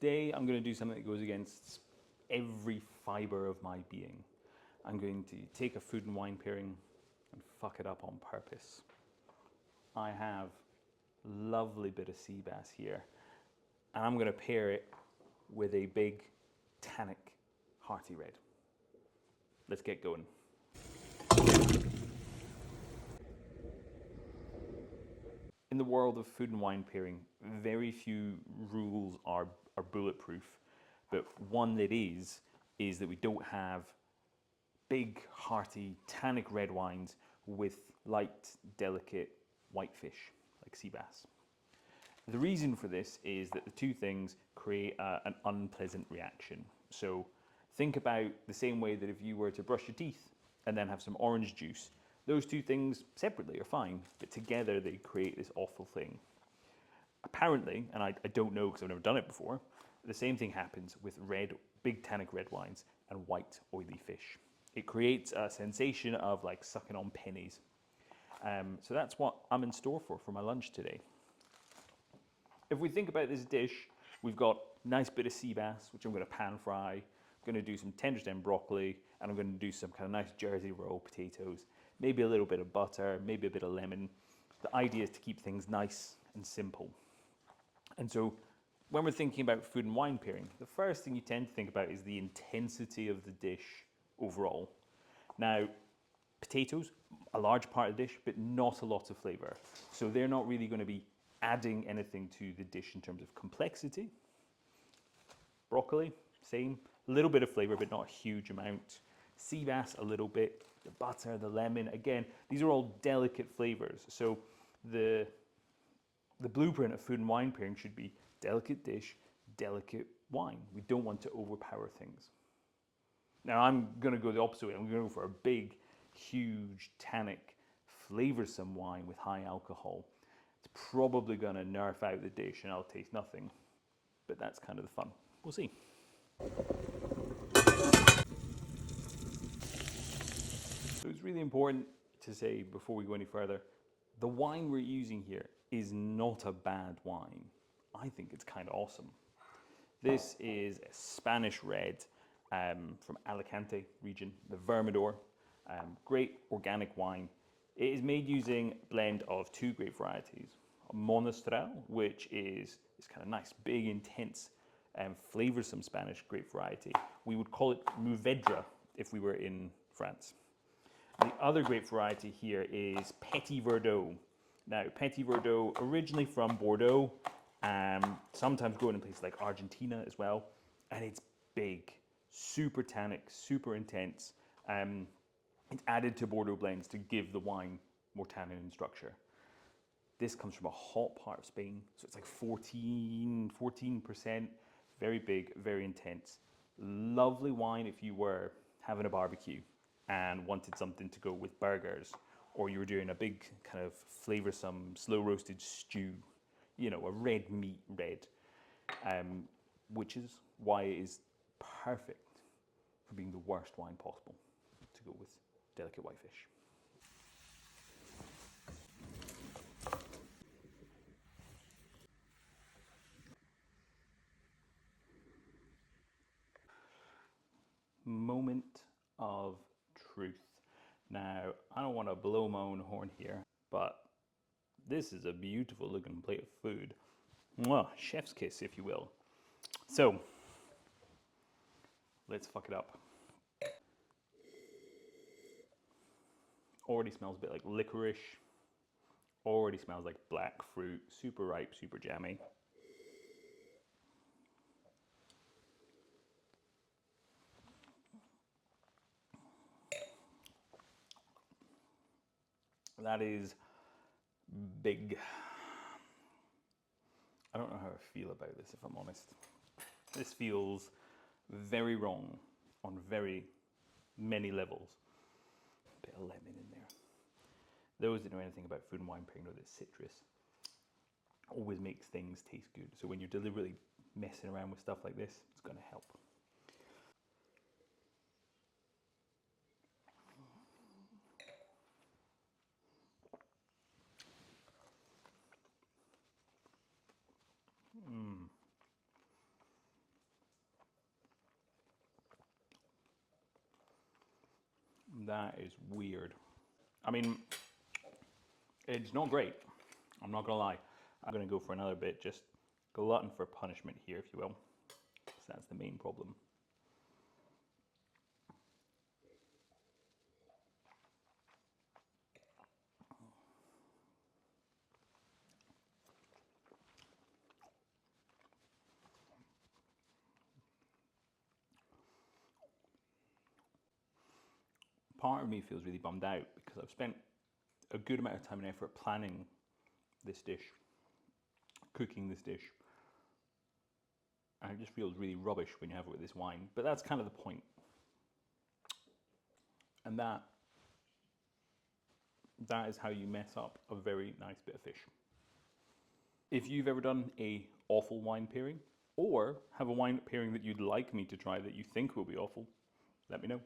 Today I'm going to do something that goes against every fiber of my being. I'm going to take a food and wine pairing and fuck it up on purpose. I have a lovely bit of sea bass here, and I'm going to pair it with a big, tannic, hearty red. Let's get going. In the world of food and wine pairing, very few rules are bulletproof, but one that is that we don't have big, hearty, tannic red wines with light, delicate white fish, like sea bass. The reason for this is that the two things create an unpleasant reaction. So think about the same way that if you were to brush your teeth and then have some orange juice, those two things separately are fine, but together they create this awful thing. Apparently, and I don't know because I've never done it before, the same thing happens with big tannic red wines and white oily fish. It creates a sensation of like sucking on pennies. So that's what I'm in store for my lunch today. If we think about this dish, we've got a nice bit of sea bass, which I'm going to pan fry. I'm going to do some tender stem broccoli, and I'm going to do some kind of nice Jersey roll potatoes. Maybe a little bit of butter, maybe a bit of lemon. The idea is to keep things nice and simple. And so when we're thinking about food and wine pairing, the first thing you tend to think about is the intensity of the dish overall. Now, potatoes, a large part of the dish, but not a lot of flavor. So they're not really going to be adding anything to the dish in terms of complexity. Broccoli, same. A little bit of flavor, but not a huge amount. Sea bass, a little bit. The butter, the lemon, again, these are all delicate flavors. So the blueprint of food and wine pairing should be delicate dish, delicate wine. We don't want to overpower things. Now I'm going to go the opposite way. I'm going to go for a big, huge, tannic, flavoursome wine with high alcohol. It's probably going to nerf out the dish and I'll taste nothing. But that's kind of the fun. We'll see. So it's really important to say before we go any further, the wine we're using here is not a bad wine. I think it's kind of awesome. This is a Spanish red from Alicante region, the Vermador. Great organic wine. It is made using a blend of two grape varieties. A Monastrell, which is this kind of nice, big, intense, flavoursome Spanish grape variety. We would call it Mourvedre if we were in France. The other grape variety here is Petit Verdot. Now, Petit Verdot, originally from Bordeaux, sometimes grown in places like Argentina as well, and it's big, super tannic, super intense. It's added to Bordeaux blends to give the wine more tannin and structure. This comes from a hot part of Spain, so it's like 14%, very big, very intense. Lovely wine if you were having a barbecue and wanted something to go with burgers, or you were doing a big kind of flavoursome, slow-roasted stew, you know, a red meat red, which is why it is perfect for being the worst wine possible to go with delicate white fish. Moment of truth. Now, I don't want to blow my own horn here, but this is a beautiful looking plate of food. Mwah, chef's kiss, if you will. So, let's fuck it up. Already smells a bit like licorice. Already smells like black fruit. Super ripe, super jammy. That is big. I don't know how I feel about this, if I'm honest. This feels very wrong on very many levels. A bit of lemon in there. Those that know anything about food and wine pairing know that citrus always makes things taste good. So when you're deliberately messing around with stuff like this, it's going to help. That is weird. I mean, it's not great. I'm not gonna lie. I'm gonna go for another bit, just glutton for punishment here, if you will. Because that's the main problem. Part of me feels really bummed out because I've spent a good amount of time and effort planning this dish, cooking this dish, and it just feels really rubbish when you have it with this wine. But that's kind of the point. And that is how you mess up a very nice bit of fish. If you've ever done a awful wine pairing, or have a wine pairing that you'd like me to try that you think will be awful, let me know.